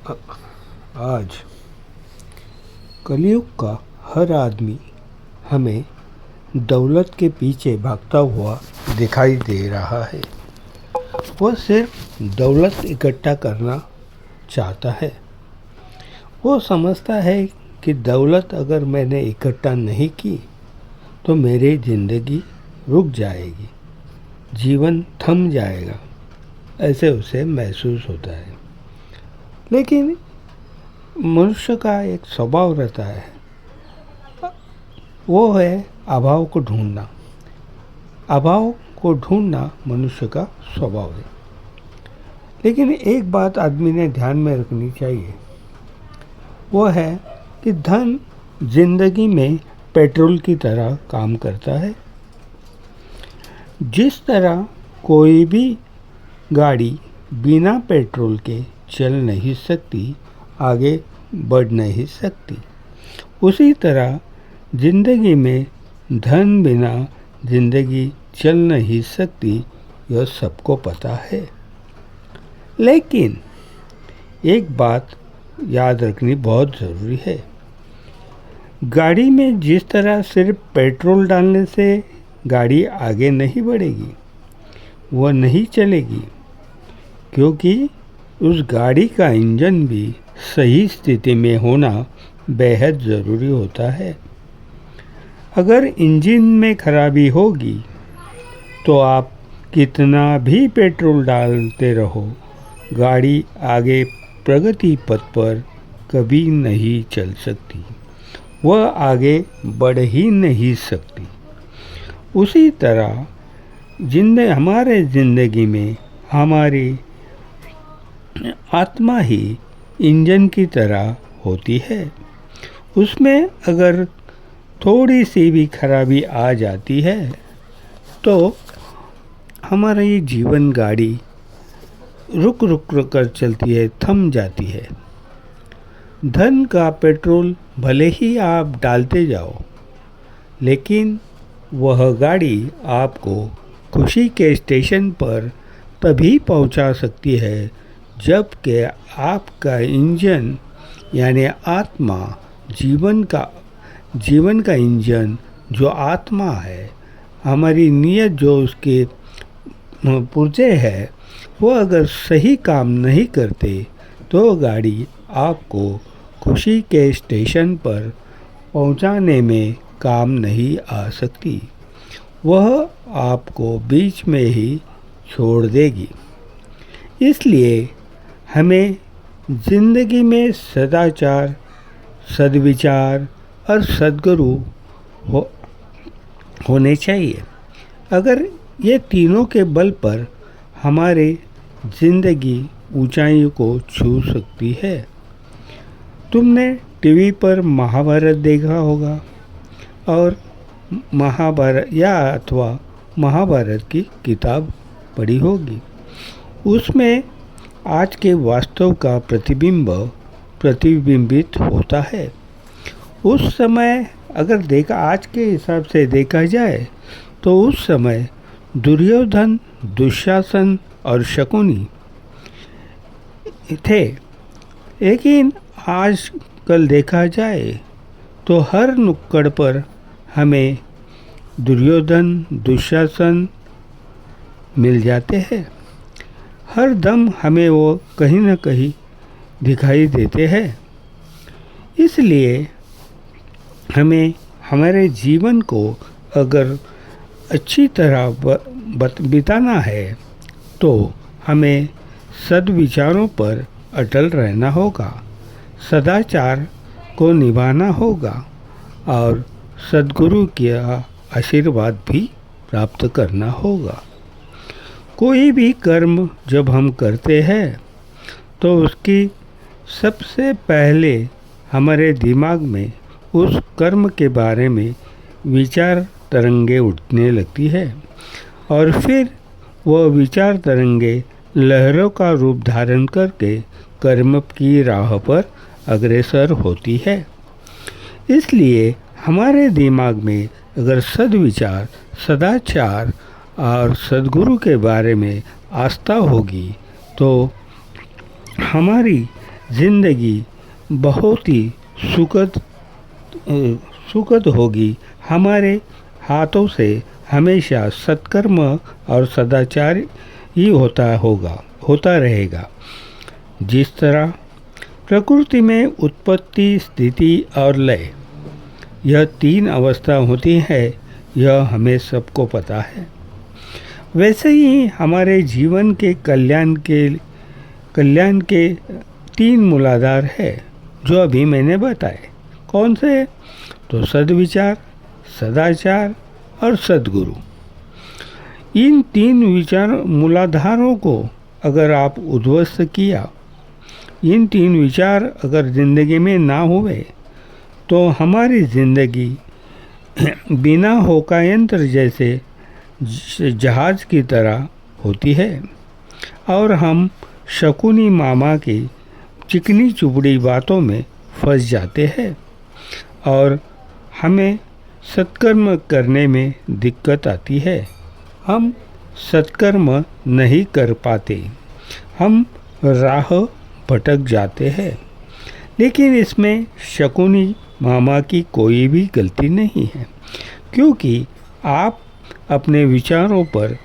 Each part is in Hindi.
आज कलयुग का हर आदमी हमें दौलत के पीछे भागता हुआ दिखाई दे रहा है। वो सिर्फ दौलत इकट्ठा करना चाहता है। वो समझता है कि दौलत अगर मैंने इकट्ठा नहीं की तो मेरी ज़िंदगी रुक जाएगी, जीवन थम जाएगा, ऐसे उसे महसूस होता है। लेकिन मनुष्य का एक स्वभाव रहता है, वो है अभाव को ढूंढना। अभाव को ढूंढना मनुष्य का स्वभाव है। लेकिन एक बात आदमी ने ध्यान में रखनी चाहिए, वो है कि धन जिंदगी में पेट्रोल की तरह काम करता है। जिस तरह कोई भी गाड़ी बिना पेट्रोल के चल नहीं सकती, आगे बढ़ नहीं सकती, उसी तरह जिंदगी में धन बिना जिंदगी चल नहीं सकती, यह सबको पता है। लेकिन एक बात याद रखनी बहुत ज़रूरी है। गाड़ी में जिस तरह सिर्फ पेट्रोल डालने से गाड़ी आगे नहीं बढ़ेगी, वह नहीं चलेगी, क्योंकि उस गाड़ी का इंजन भी सही स्थिति में होना बेहद ज़रूरी होता है। अगर इंजन में खराबी होगी तो आप कितना भी पेट्रोल डालते रहो, गाड़ी आगे प्रगति पथ पर कभी नहीं चल सकती, वह आगे बढ़ ही नहीं सकती। उसी तरह हमारे ज़िंदगी में हमारी आत्मा ही इंजन की तरह होती है। उसमें अगर थोड़ी सी भी खराबी आ जाती है तो हमारी जीवन गाड़ी रुक रुक कर चलती है, थम जाती है। धन का पेट्रोल भले ही आप डालते जाओ, लेकिन वह गाड़ी आपको खुशी के स्टेशन पर तभी पहुंचा सकती है जबकि आपका इंजन यानी आत्मा, जीवन का इंजन जो आत्मा है, हमारी नीयत जो उसके पुर्जे है, वो अगर सही काम नहीं करते तो गाड़ी आपको खुशी के स्टेशन पर पहुंचाने में काम नहीं आ सकती, वह आपको बीच में ही छोड़ देगी। इसलिए हमें ज़िंदगी में सदाचार, सद्विचार और सद्गुरु होने चाहिए। अगर ये तीनों के बल पर हमारे ज़िंदगी ऊंचाइयों को छू सकती है। तुमने टीवी पर महाभारत देखा होगा और महाभारत की किताब पढ़ी होगी। उसमें आज के वास्तव का प्रतिबिंबित होता है। उस समय अगर आज के हिसाब से देखा जाए तो उस समय दुर्योधन, दुशासन और शकुनी थे। लेकिन आज कल देखा जाए तो हर नुक्कड़ पर हमें दुर्योधन, दुशासन मिल जाते हैं। हर दम हमें वो कहीं न कहीं दिखाई देते हैं। इसलिए हमें हमारे जीवन को अगर अच्छी तरह बिताना है तो हमें सद्विचारों पर अटल रहना होगा, सदाचार को निभाना होगा और सद्गुरु का आशीर्वाद भी प्राप्त करना होगा। कोई भी कर्म जब हम करते हैं तो उसकी सबसे पहले हमारे दिमाग में उस कर्म के बारे में विचार तरंगे उठने लगती है और फिर वह विचार तरंगे लहरों का रूप धारण करके कर्म की राह पर अग्रसर होती है। इसलिए हमारे दिमाग में अगर सद्विचार, सदाचार और सद्गुरु के बारे में आस्था होगी तो हमारी जिंदगी बहुत ही सुखद होगी। हमारे हाथों से हमेशा सत्कर्म और सदाचार ही होता रहेगा। जिस तरह प्रकृति में उत्पत्ति, स्थिति और लय, यह 3 अवस्था होती है, यह हमें सबको पता है। वैसे ही हमारे जीवन के कल्याण के 3 मूलाधार है, जो अभी मैंने बताए। कौन से? तो सद्विचार, सदाचार और सद्गुरु। इन 3 मूलाधारों को अगर आप उद्ध्वस्त किया, इन 3 विचार अगर ज़िंदगी में ना हुए, तो हमारी ज़िंदगी बिना होकायंत्र जैसे जहाज़ की तरह होती है और हम शकुनी मामा की चिकनी चुपड़ी बातों में फंस जाते हैं और हमें सत्कर्म करने में दिक्कत आती है। हम सत्कर्म नहीं कर पाते, हम राह भटक जाते हैं। लेकिन इसमें शकुनी मामा की कोई भी गलती नहीं है, क्योंकि आप अपने विचारों पर,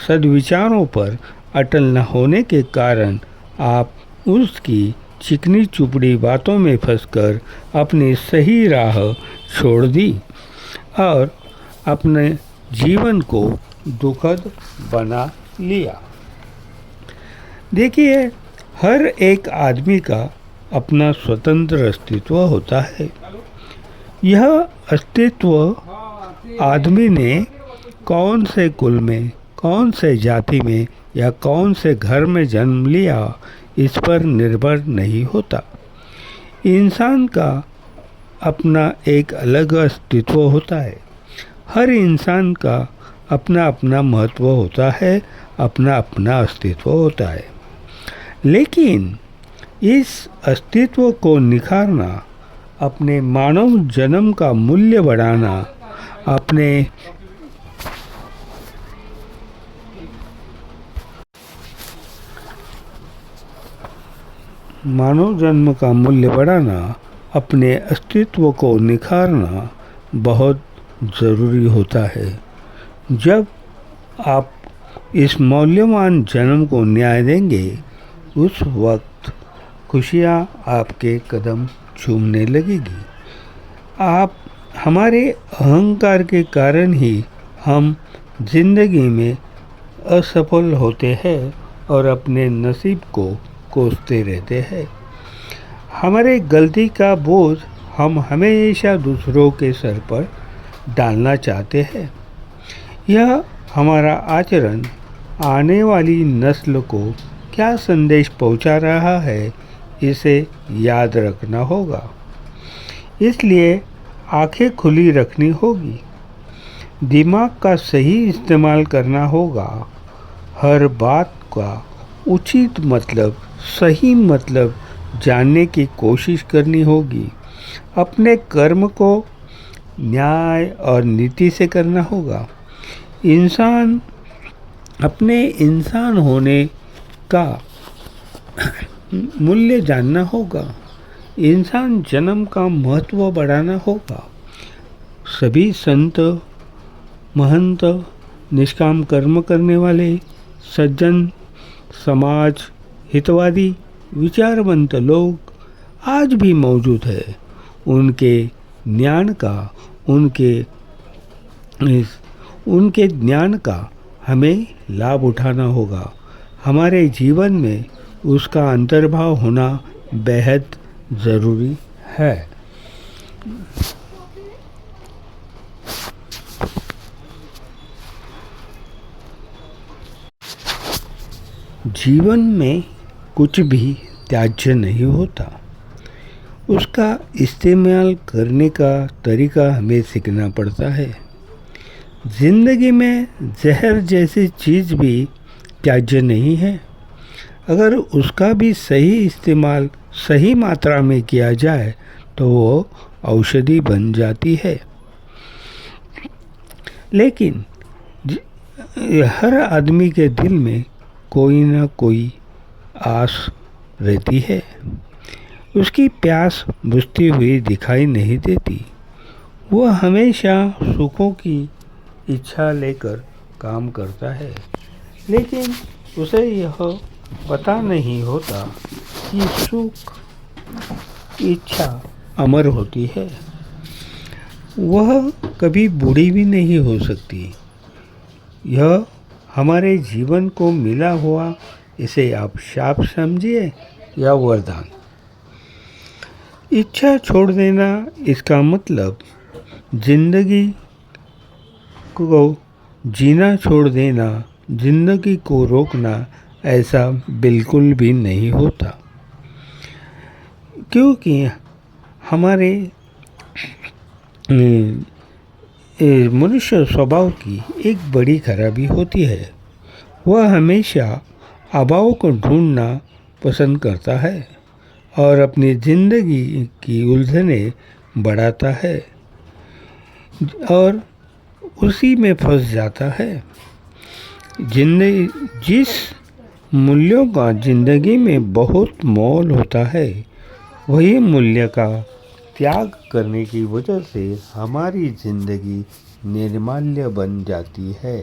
सद्विचारों पर अटल न होने के कारण आप उसकी चिकनी चुपड़ी बातों में फंसकर अपनी सही राह छोड़ दी और अपने जीवन को दुखद बना लिया। देखिए, हर एक आदमी का अपना स्वतंत्र अस्तित्व होता है। यह अस्तित्व आदमी ने कौन से कुल में, कौन से जाति में या कौन से घर में जन्म लिया, इस पर निर्भर नहीं होता। इंसान का अपना एक अलग अस्तित्व होता है। हर इंसान का अपना अपना महत्व होता है, अपना अपना अस्तित्व होता है। लेकिन इस अस्तित्व को निखारना, अपने मानव जन्म का मूल्य बढ़ाना, अपने मानव जन्म का मूल्य बढ़ाना, अपने अस्तित्व को निखारना बहुत ज़रूरी होता है। जब आप इस मौल्यवान जन्म को न्याय देंगे, उस वक्त खुशियाँ आपके कदम चूमने लगेगी। हमारे अहंकार के कारण ही हम जिंदगी में असफल होते हैं और अपने नसीब को कोसते रहते हैं। हमारे गलती का बोझ हम हमेशा दूसरों के सर पर डालना चाहते हैं। यह हमारा आचरण आने वाली नस्ल को क्या संदेश पहुंचा रहा है, इसे याद रखना होगा। इसलिए आंखें खुली रखनी होगी, दिमाग का सही इस्तेमाल करना होगा, हर बात का उचित मतलब, सही मतलब जानने की कोशिश करनी होगी। अपने कर्म को न्याय और नीति से करना होगा। अपने इंसान होने का मूल्य जानना होगा। इंसान जन्म का महत्व बढ़ाना होगा। सभी संत, महंत, निष्काम कर्म करने वाले, सज्जन, समाज हितवादी, विचारवंत लोग आज भी मौजूद है। उनके ज्ञान का हमें लाभ उठाना होगा। हमारे जीवन में उसका अंतर्भाव होना बेहद ज़रूरी है। जीवन में कुछ भी त्याज्य नहीं होता, उसका इस्तेमाल करने का तरीका हमें सीखना पड़ता है। जिंदगी में जहर जैसी चीज़ भी त्याज्य नहीं है, अगर उसका भी सही इस्तेमाल सही मात्रा में किया जाए तो वो औषधि बन जाती है। लेकिन हर आदमी के दिल में कोई ना कोई आस रहती है। उसकी प्यास बुझती हुई दिखाई नहीं देती। वह हमेशा सुखों की इच्छा लेकर काम करता है, लेकिन उसे यह पता नहीं होता कि सुख इच्छा अमर होती है। वह कभी बूढ़ी भी नहीं हो सकती। यह हमारे जीवन को मिला हुआ, इसे आप शाप समझिए या वरदान। इच्छा छोड़ देना, इसका मतलब जिंदगी को जीना छोड़ देना, जिंदगी को रोकना ऐसा बिल्कुल भी नहीं होता, क्योंकि हमारे मनुष्य स्वभाव की एक बड़ी खराबी होती है। वह हमेशा अभाव को ढूंढना पसंद करता है और अपनी ज़िंदगी की उलझनें बढ़ाता है और उसी में फंस जाता है। जिस मूल्यों का ज़िंदगी में बहुत मोल होता है, वही मूल्य का त्याग करने की वजह से हमारी ज़िंदगी निर्माल्य बन जाती है।